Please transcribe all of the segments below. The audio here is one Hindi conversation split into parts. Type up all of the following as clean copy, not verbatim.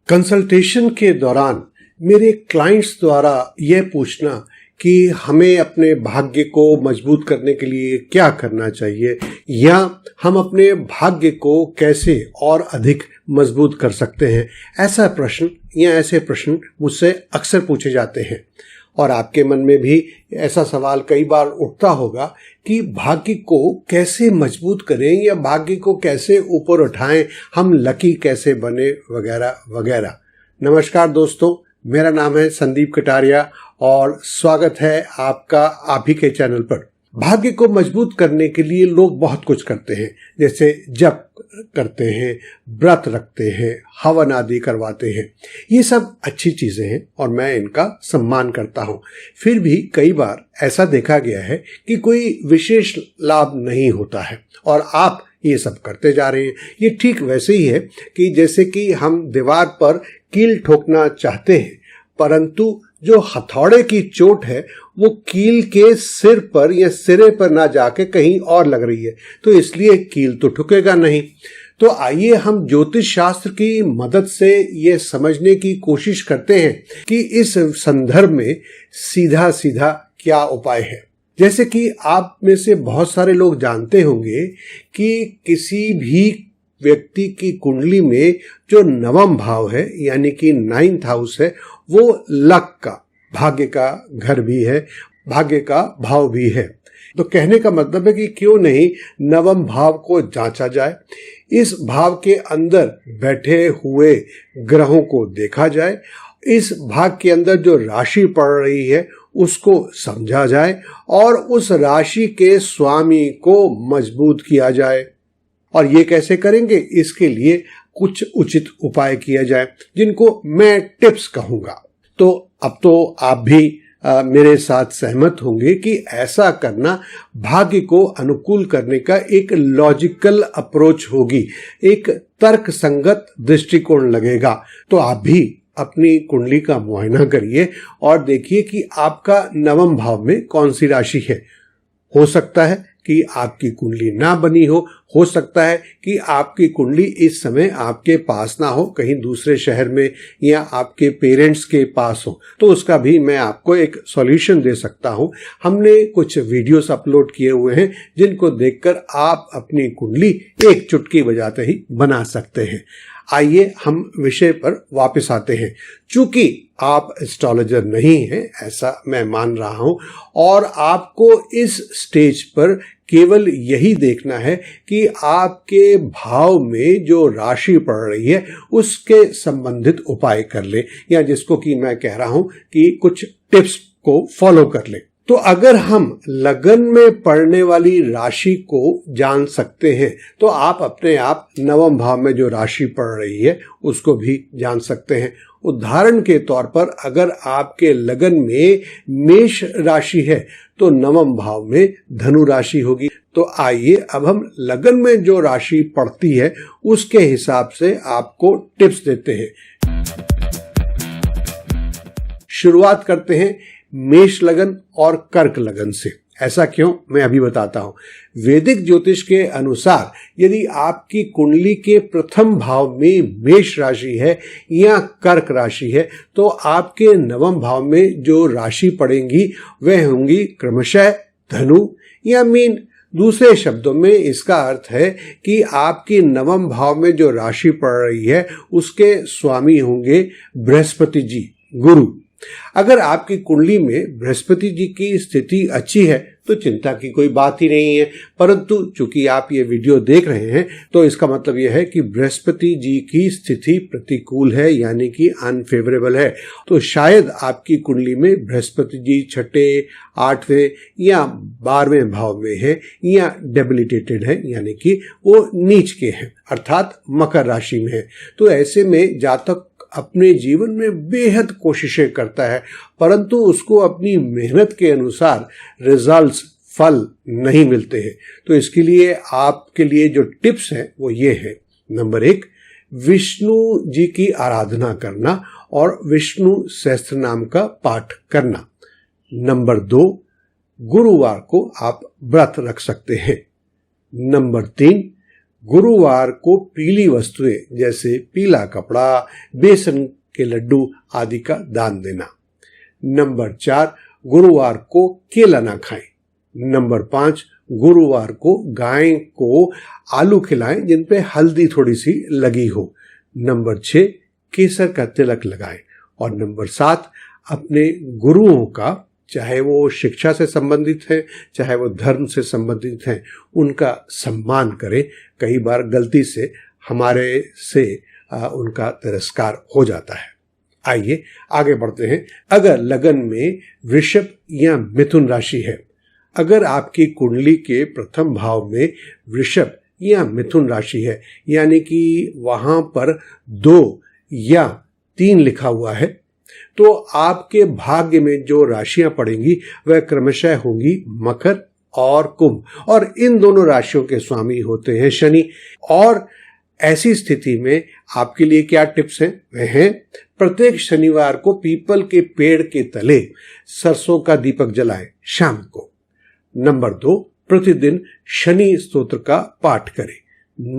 कंसल्टेशन के दौरान मेरे क्लाइंट्स द्वारा यह पूछना कि हमें अपने भाग्य को मजबूत करने के लिए क्या करना चाहिए या हम अपने भाग्य को कैसे और अधिक मजबूत कर सकते हैं, ऐसा प्रश्न या ऐसे प्रश्न मुझसे अक्सर पूछे जाते हैं। और आपके मन में भी ऐसा सवाल कई बार उठता होगा कि भाग्य को कैसे मजबूत करें या भाग्य को कैसे ऊपर उठाएं, हम लकी कैसे बने, वगैरह वगैरह। नमस्कार दोस्तों, मेरा नाम है संदीप कटारिया और स्वागत है आपका आप ही के चैनल पर। भाग्य को मजबूत करने के लिए लोग बहुत कुछ करते हैं, जैसे जप करते हैं, व्रत रखते हैं, हवन आदि करवाते हैं। ये सब अच्छी चीजें हैं और मैं इनका सम्मान करता हूँ। फिर भी कई बार ऐसा देखा गया है कि कोई विशेष लाभ नहीं होता है और आप ये सब करते जा रहे हैं। ये ठीक वैसे ही है कि जैसे कि हम दीवार पर कील ठोकना चाहते हैं, परंतु जो हथौड़े की चोट है वो कील के सिर पर या सिरे पर ना जाके कहीं और लग रही है, तो इसलिए कील तो ठुकेगा नहीं। तो आइए हम ज्योतिष शास्त्र की मदद से ये समझने की कोशिश करते हैं कि इस संदर्भ में सीधा सीधा क्या उपाय है। जैसे कि आप में से बहुत सारे लोग जानते होंगे कि किसी भी व्यक्ति की कुंडली में जो नवम भाव है यानी कि 9th हाउस है, वो लक का, भाग्य का घर भी है, भाग्य का भाव भी है। तो कहने का मतलब है कि क्यों नहीं नवम भाव को जांचा जाए, इस भाव के अंदर बैठे हुए ग्रहों को देखा जाए, इस भाग के अंदर जो राशि पड़ रही है उसको समझा जाए और उस राशि के स्वामी को मजबूत किया जाए। और ये कैसे करेंगे, इसके लिए कुछ उचित उपाय किया जाए जिनको मैं टिप्स कहूंगा। तो अब तो आप भी मेरे साथ सहमत होंगे कि ऐसा करना भाग्य को अनुकूल करने का एक लॉजिकल अप्रोच होगी, एक तर्क संगत दृष्टिकोण लगेगा। तो आप भी अपनी कुंडली का मुआयना करिए और देखिए कि आपका नवम भाव में कौन सी राशि है। हो सकता है कि आपकी कुंडली ना बनी हो सकता है कि आपकी कुंडली इस समय आपके पास ना हो, कहीं दूसरे शहर में या आपके पेरेंट्स के पास हो, तो उसका भी मैं आपको एक सॉल्यूशन दे सकता हूं। हमने कुछ वीडियोस अपलोड किए हुए हैं जिनको देखकर आप अपनी कुंडली एक चुटकी बजाते ही बना सकते हैं। आइए हम विषय पर वापस आते हैं। चूंकि आप एस्ट्रोलॉजर नहीं हैं, ऐसा मैं मान रहा हूं, और आपको इस स्टेज पर केवल यही देखना है कि आपके भाव में जो राशि पड़ रही है उसके संबंधित उपाय कर ले, या जिसको कि मैं कह रहा हूं कि कुछ टिप्स को फॉलो कर ले। तो अगर हम लगन में पड़ने वाली राशि को जान सकते हैं तो आप अपने आप नवम भाव में जो राशि पड़ रही है उसको भी जान सकते हैं। उदाहरण के तौर पर अगर आपके लगन में मेष राशि है तो नवम भाव में धनु राशि होगी। तो आइए अब हम लगन में जो राशि पड़ती है उसके हिसाब से आपको टिप्स देते हैं। शुरुआत करते हैं मेष लगन और कर्क लगन से। ऐसा क्यों, मैं अभी बताता हूं। वैदिक ज्योतिष के अनुसार यदि आपकी कुंडली के प्रथम भाव में मेष राशि है या कर्क राशि है तो आपके नवम भाव में जो राशि पड़ेंगी वह होंगी क्रमशः धनु या मीन। दूसरे शब्दों में इसका अर्थ है कि आपकी नवम भाव में जो राशि पड़ रही है उसके स्वामी होंगे बृहस्पति जी, गुरु। अगर आपकी कुंडली में बृहस्पति जी की स्थिति अच्छी है तो चिंता की कोई बात ही नहीं है, परंतु चूंकि आप ये वीडियो देख रहे हैं तो इसका मतलब यह है कि बृहस्पति जी की स्थिति प्रतिकूल है, यानी कि अनफेवरेबल है। तो शायद आपकी कुंडली में बृहस्पति जी छठे, 8वें या 12वें भाव में है या डेबिलिटेटेड है, यानी कि वो नीच के हैं, अर्थात मकर राशि में है। तो ऐसे में जातक अपने जीवन में बेहद कोशिशें करता है, परंतु उसको अपनी मेहनत के अनुसार रिजल्ट्स, फल नहीं मिलते हैं। तो इसके लिए आपके लिए जो टिप्स हैं वो ये है। नंबर 1, विष्णु जी की आराधना करना और विष्णु सहस्त्र नाम का पाठ करना। नंबर 2, गुरुवार को आप व्रत रख सकते हैं। नंबर 3, गुरुवार को पीली वस्तुएं जैसे पीला कपड़ा, बेसन के लड्डू आदि का दान देना। नंबर 4, गुरुवार को केला ना खाएं। नंबर 5, गुरुवार को गाय को आलू खिलाएं जिन पे हल्दी थोड़ी सी लगी हो। नंबर 6, केसर का तिलक लगाएं। और नंबर 7, अपने गुरुओं का, चाहे वो शिक्षा से संबंधित है, चाहे वो धर्म से संबंधित है, उनका सम्मान करें। कई बार गलती से हमारे से उनका तिरस्कार हो जाता है। आइए आगे बढ़ते हैं। अगर लगन में वृषभ या मिथुन राशि है, अगर आपकी कुंडली के प्रथम भाव में वृषभ या मिथुन राशि है, यानी कि वहां पर 2 या 3 लिखा हुआ है, तो आपके भाग्य में जो राशियां पड़ेंगी वह क्रमशः होंगी मकर और कुंभ, और इन दोनों राशियों के स्वामी होते हैं शनि। और ऐसी स्थिति में आपके लिए क्या टिप्स हैं? वह हैं, प्रत्येक शनिवार को पीपल के पेड़ के तले सरसों का दीपक जलाएं शाम को। नंबर 2, प्रतिदिन शनि स्तोत्र का पाठ करें।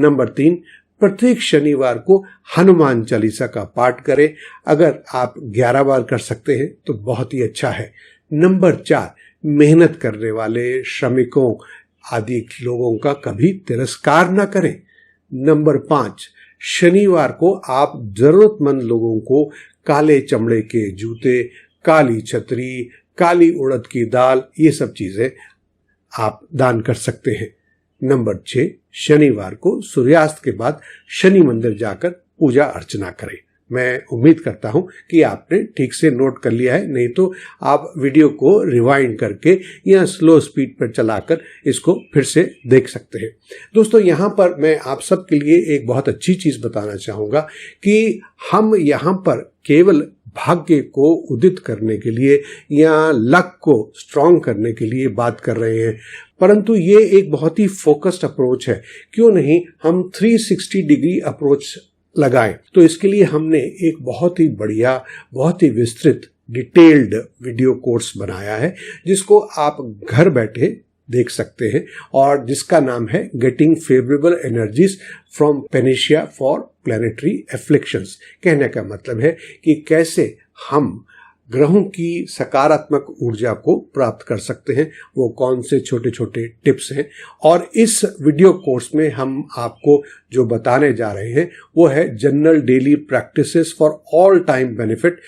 नंबर 3, प्रत्येक शनिवार को हनुमान चालीसा का पाठ करें। अगर आप 11 बार कर सकते हैं तो बहुत ही अच्छा है। नंबर 4, मेहनत करने वाले श्रमिकों आदि लोगों का कभी तिरस्कार न करें। नंबर 5, शनिवार को आप जरूरतमंद लोगों को काले चमड़े के जूते, काली छतरी, काली उड़द की दाल, ये सब चीजें आप दान कर सकते हैं। नंबर 6, शनिवार को सूर्यास्त के बाद शनि मंदिर जाकर पूजा अर्चना करें। मैं उम्मीद करता हूं कि आपने ठीक से नोट कर लिया है, नहीं तो आप वीडियो को रिवाइंड करके या स्लो स्पीड पर चलाकर इसको फिर से देख सकते हैं। दोस्तों, यहां पर मैं आप सबके लिए एक बहुत अच्छी चीज बताना चाहूंगा कि हम यहां पर केवल भाग्य को उदित करने के लिए या लक को स्ट्रांग करने के लिए बात कर रहे हैं, परंतु ये एक बहुत ही फोकस्ड अप्रोच है। क्यों नहीं हम 360 डिग्री अप्रोच लगाएं? तो इसके लिए हमने एक बहुत ही बढ़िया, बहुत ही विस्तृत, डिटेल्ड वीडियो कोर्स बनाया है, जिसको आप घर बैठे देख सकते हैं और जिसका नाम है getting favourable energies from panacea for planetary afflictions. कहने का मतलब है कि कैसे हम ग्रहों की सकारात्मक ऊर्जा को प्राप्त कर सकते हैं, वो कौन से छोटे छोटे टिप्स हैं। और इस वीडियो कोर्स में हम आपको जो बताने जा रहे हैं वो है general daily practices for all time benefit,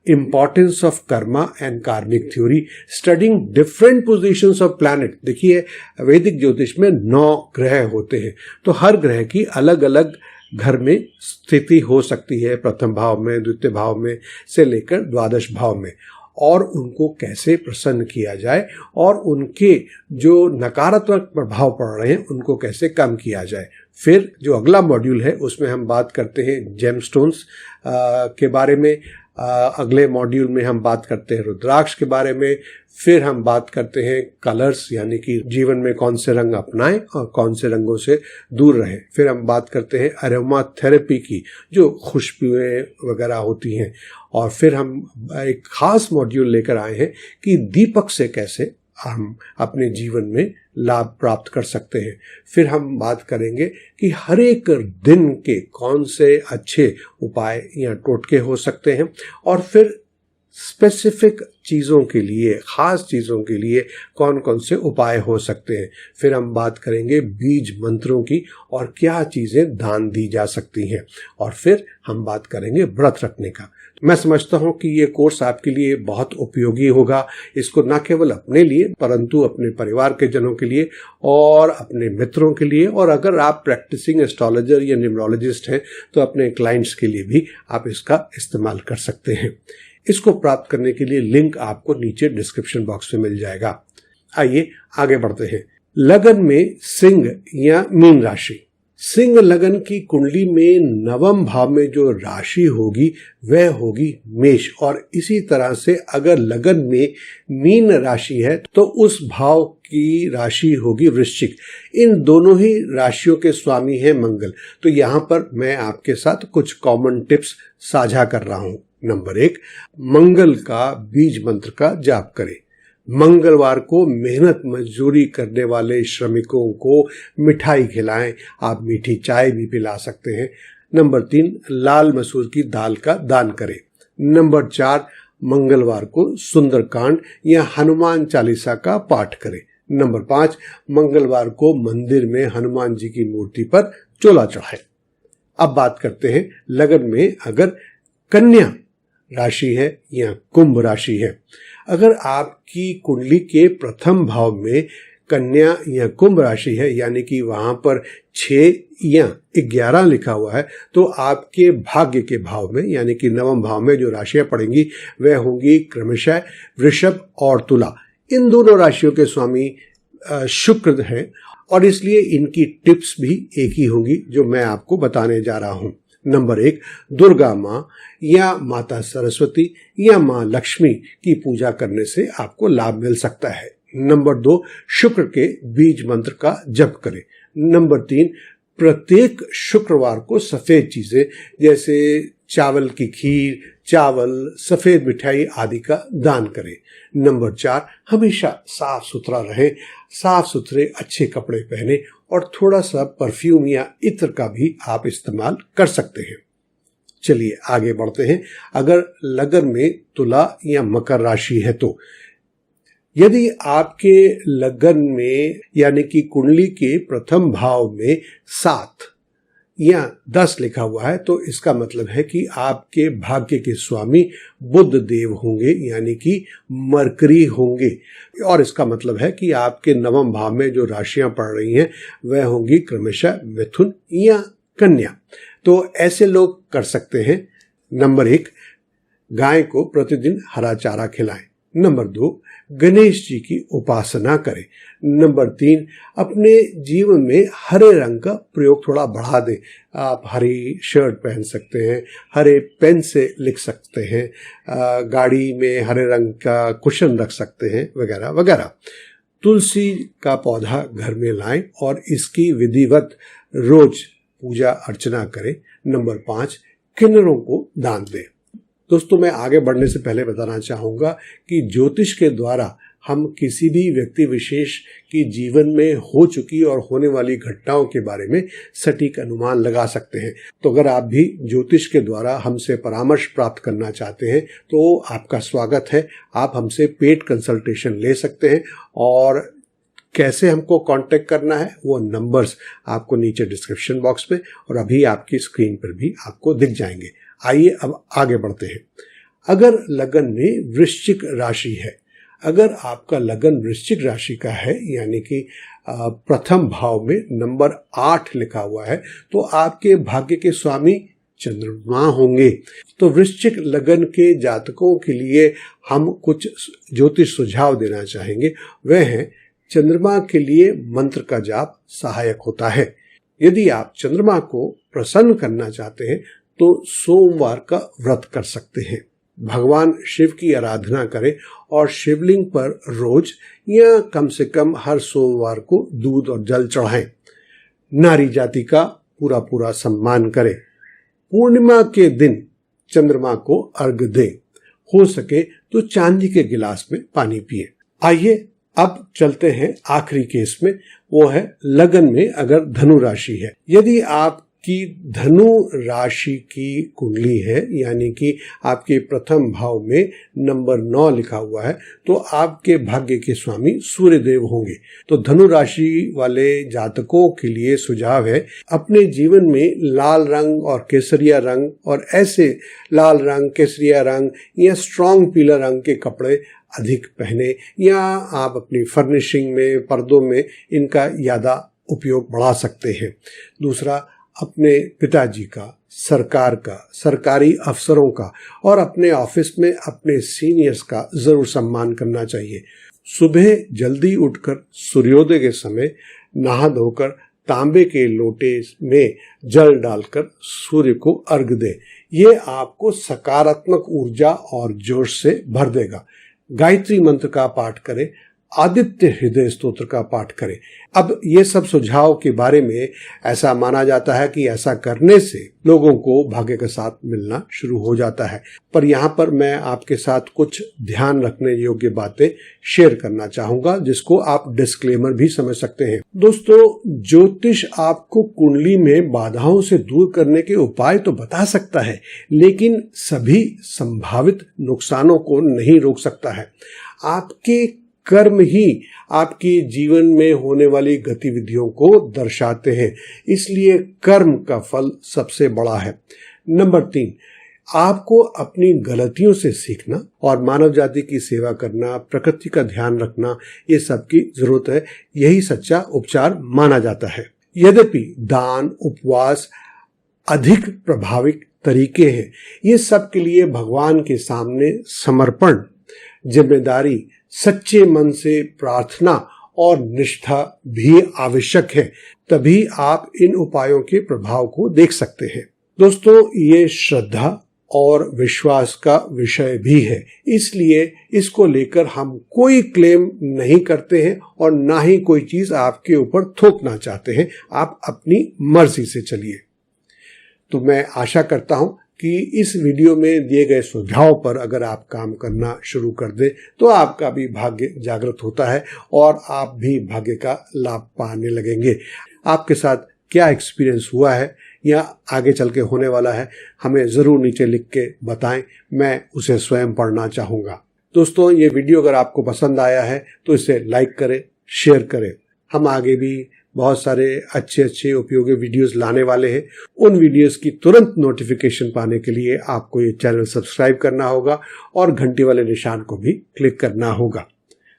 importance of karma and karmic theory, studying different positions of planet. देखिए, वैदिक ज्योतिष में 9 ग्रह होते हैं, तो हर ग्रह की अलग अलग घर में स्थिति हो सकती है, प्रथम भाव में, द्वितीय भाव में से लेकर द्वादश भाव में, और उनको कैसे प्रसन्न किया जाए और उनके जो नकारात्मक प्रभाव पड़ रहे हैं उनको कैसे कम किया जाए। फिर जो अगला मॉड्यूल है उसमें हम बात करते हैं जेमस्टोन्स के बारे में, अगले मॉड्यूल में हम बात करते हैं रुद्राक्ष के बारे में, फिर हम बात करते हैं कलर्स, यानी कि जीवन में कौन से रंग अपनाएं और कौन से रंगों से दूर रहें। फिर हम बात करते हैं अरोमा थेरेपी की, जो खुशबुएं वगैरह होती हैं, और फिर हम एक खास मॉड्यूल लेकर आए हैं कि दीपक से कैसे हम अपने जीवन में लाभ प्राप्त कर सकते हैं। फिर हम बात करेंगे कि हर एक दिन के कौन से अच्छे उपाय या टोटके हो सकते हैं, और फिर स्पेसिफिक चीज़ों के लिए, खास चीज़ों के लिए कौन कौन से उपाय हो सकते हैं। फिर हम बात करेंगे बीज मंत्रों की और क्या चीज़ें दान दी जा सकती हैं, और फिर हम बात करेंगे व्रत रखने का। मैं समझता हूं कि ये कोर्स आपके लिए बहुत उपयोगी होगा। इसको न केवल अपने लिए परंतु अपने परिवार के जनों के लिए और अपने मित्रों के लिए, और अगर आप प्रैक्टिसिंग एस्ट्रोलॉजर या न्यूमरोलॉजिस्ट हैं तो अपने क्लाइंट्स के लिए भी आप इसका इस्तेमाल कर सकते हैं। इसको प्राप्त करने के लिए लिंक आपको नीचे डिस्क्रिप्शन बॉक्स में मिल जाएगा। आइए आगे बढ़ते हैं। लगन में सिंह या मीन राशि। सिंह लगन की कुंडली में नवम भाव में जो राशि होगी वह होगी मेष, और इसी तरह से अगर लगन में मीन राशि है तो उस भाव की राशि होगी वृश्चिक। इन दोनों ही राशियों के स्वामी हैं मंगल। तो यहाँ पर मैं आपके साथ कुछ कॉमन टिप्स साझा कर रहा हूँ। नंबर 1, मंगल का बीज मंत्र का जाप करें। मंगलवार को मेहनत मजदूरी करने वाले श्रमिकों को मिठाई खिलाएं। आप मीठी चाय भी पिला सकते हैं। नंबर 3, लाल मसूर की दाल का दान करें। नंबर 4, मंगलवार को सुंदरकांड या हनुमान चालीसा का पाठ करें। नंबर 5, मंगलवार को मंदिर में हनुमान जी की मूर्ति पर चोला चढ़ाएं। अब बात करते हैं लगन में अगर कन्या राशि है या कुंभ राशि है। अगर आपकी कुंडली के प्रथम भाव में कन्या या कुंभ राशि है, यानी कि वहां पर 6 या 11 लिखा हुआ है, तो आपके भाग्य के भाव में यानी कि नवम भाव में जो राशियां पड़ेंगी वह होंगी क्रमशः वृषभ और तुला। इन दोनों राशियों के स्वामी शुक्र हैं और इसलिए इनकी टिप्स भी एक ही होंगी जो मैं आपको बताने जा रहा हूं। नंबर 1, दुर्गा माँ या माता सरस्वती या माँ लक्ष्मी की पूजा करने से आपको लाभ मिल सकता है। नंबर 2, शुक्र के बीज मंत्र का जप करें। नंबर 3, प्रत्येक शुक्रवार को सफेद चीजें जैसे चावल की खीर, चावल, सफेद मिठाई आदि का दान करें। नंबर 4, हमेशा साफ सुथरा रहें, साफ सुथरे अच्छे कपड़े पहने और थोड़ा सा परफ्यूम या इत्र का भी आप इस्तेमाल कर सकते हैं। चलिए आगे बढ़ते हैं। अगर लगन में तुला या मकर राशि है तो यदि आपके लगन में यानी कि कुंडली के प्रथम भाव में 7 या 10 लिखा हुआ है तो इसका मतलब है कि आपके भाग्य के स्वामी बुध देव होंगे यानी कि मरकरी होंगे। और इसका मतलब है कि आपके नवम भाव में जो राशियां पड़ रही हैं वह होंगी क्रमशः मिथुन या कन्या। तो ऐसे लोग कर सकते हैं। नंबर 1, गाय को प्रतिदिन हरा चारा खिलाएं। नंबर 2, गणेश जी की उपासना करें। नंबर 3, अपने जीवन में हरे रंग का प्रयोग थोड़ा बढ़ा दें। आप हरी शर्ट पहन सकते हैं, हरे पेन से लिख सकते हैं, गाड़ी में हरे रंग का कुशन रख सकते हैं, वगैरह वगैरह। तुलसी का पौधा घर में लाएं और इसकी विधिवत रोज पूजा अर्चना करें। नंबर 5, किन्नरों को दान दें। दोस्तों, मैं आगे बढ़ने से पहले बताना चाहूंगा कि ज्योतिष के द्वारा हम किसी भी व्यक्ति विशेष की जीवन में हो चुकी और होने वाली घटनाओं के बारे में सटीक अनुमान लगा सकते हैं। तो अगर आप भी ज्योतिष के द्वारा हमसे परामर्श प्राप्त करना चाहते हैं तो आपका स्वागत है। आप हमसे पेड कंसल्टेशन ले सकते हैं और कैसे हमको कांटेक्ट करना है वो नंबर्स आपको नीचे डिस्क्रिप्शन बॉक्स में और अभी आपकी स्क्रीन पर भी आपको दिख जाएंगे। आइए अब आगे बढ़ते हैं। अगर लगन में वृश्चिक राशि है, अगर आपका लगन वृश्चिक राशि का है यानी कि प्रथम भाव में नंबर 8 लिखा हुआ है तो आपके भाग्य के स्वामी चंद्रमा होंगे। तो वृश्चिक लगन के जातकों के लिए हम कुछ ज्योतिष सुझाव देना चाहेंगे। वह है चंद्रमा के लिए मंत्र का जाप सहायक होता है। यदि आप चंद्रमा को प्रसन्न करना चाहते हैं तो सोमवार का व्रत कर सकते हैं। भगवान शिव की आराधना करें और शिवलिंग पर रोज या कम से कम हर सोमवार को दूध और जल चढ़ाएं। नारी जाति का पूरा पूरा सम्मान करें। पूर्णिमा के दिन चंद्रमा को अर्घ्य दें। हो सके तो चांदी के गिलास में पानी पिए। आइए अब चलते हैं आखिरी केस में, वो है लगन में अगर धनु राशि है। यदि आप की धनु राशि की कुंडली है यानी कि आपके प्रथम भाव में नंबर 9 लिखा हुआ है तो आपके भाग्य के स्वामी सूर्य देव होंगे। तो धनु राशि वाले जातकों के लिए सुझाव है अपने जीवन में लाल रंग और केसरिया रंग और ऐसे लाल रंग, केसरिया रंग या स्ट्रॉन्ग पीला रंग के कपड़े अधिक पहने या आप अपनी फर्निशिंग में, पर्दों में इनका ज्यादा उपयोग बढ़ा सकते हैं। दूसरा, अपने पिताजी का, सरकार का, सरकारी अफसरों का और अपने ऑफिस में अपने सीनियर्स का जरूर सम्मान करना चाहिए। सुबह जल्दी उठकर सूर्योदय के समय नहा धोकर तांबे के लोटे में जल डालकर सूर्य को अर्घ दें। ये आपको सकारात्मक ऊर्जा और जोश से भर देगा। गायत्री मंत्र का पाठ करें। आदित्य हृदय स्तोत्र का पाठ करें। अब ये सब सुझाव के बारे में ऐसा माना जाता है कि ऐसा करने से लोगों को भाग्य के साथ मिलना शुरू हो जाता है, पर यहाँ पर मैं आपके साथ कुछ ध्यान रखने योग्य बातें शेयर करना चाहूंगा, जिसको आप डिस्क्लेमर भी समझ सकते हैं। दोस्तों, ज्योतिष आपको कुंडली में बाधाओं से दूर करने के उपाय तो बता सकता है, लेकिन सभी संभावित नुकसानों को नहीं रोक सकता है। आपके कर्म ही आपके जीवन में होने वाली गतिविधियों को दर्शाते हैं, इसलिए कर्म का फल सबसे बड़ा है। नंबर 3, आपको अपनी गलतियों से सीखना और मानव जाति की सेवा करना, प्रकृति का ध्यान रखना, ये सब की जरूरत है। यही सच्चा उपचार माना जाता है। यद्यपि दान, उपवास अधिक प्रभावित तरीके हैं, ये सब के लिए भगवान के सामने समर्पण, जिम्मेदारी, सच्चे मन से प्रार्थना और निष्ठा भी आवश्यक है। तभी आप इन उपायों के प्रभाव को देख सकते हैं। दोस्तों, ये श्रद्धा और विश्वास का विषय भी है, इसलिए इसको लेकर हम कोई क्लेम नहीं करते हैं और ना ही कोई चीज आपके ऊपर थोपना चाहते हैं। आप अपनी मर्जी से चलिए। तो मैं आशा करता हूं कि इस वीडियो में दिए गए सुझाव पर अगर आप काम करना शुरू कर दें तो आपका भी भाग्य जागृत होता है और आप भी भाग्य का लाभ पाने लगेंगे। आपके साथ क्या एक्सपीरियंस हुआ है या आगे चल के होने वाला है, हमें ज़रूर नीचे लिख के बताएं, मैं उसे स्वयं पढ़ना चाहूँगा। दोस्तों, ये वीडियो अगर आपको पसंद आया है तो इसे लाइक करें, शेयर करें। हम आगे भी बहुत सारे अच्छे उपयोगी वीडियोस लाने वाले हैं। उन वीडियोस की तुरंत नोटिफिकेशन पाने के लिए आपको ये चैनल सब्सक्राइब करना होगा और घंटी वाले निशान को भी क्लिक करना होगा।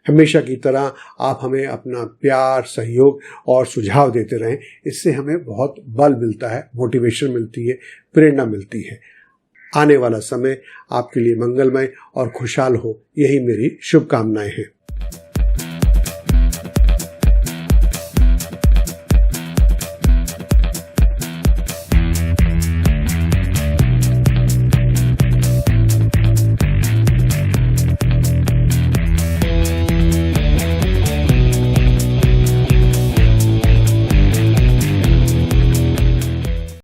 हमेशा की तरह आप हमें अपना प्यार, सहयोग और सुझाव देते रहें। इससे हमें बहुत बल मिलता है, मोटिवेशन मिलती है, प्रेरणा मिलती है। आने वाला समय आपके लिए मंगलमय और खुशहाल हो, यही मेरी शुभकामनाएं हैं।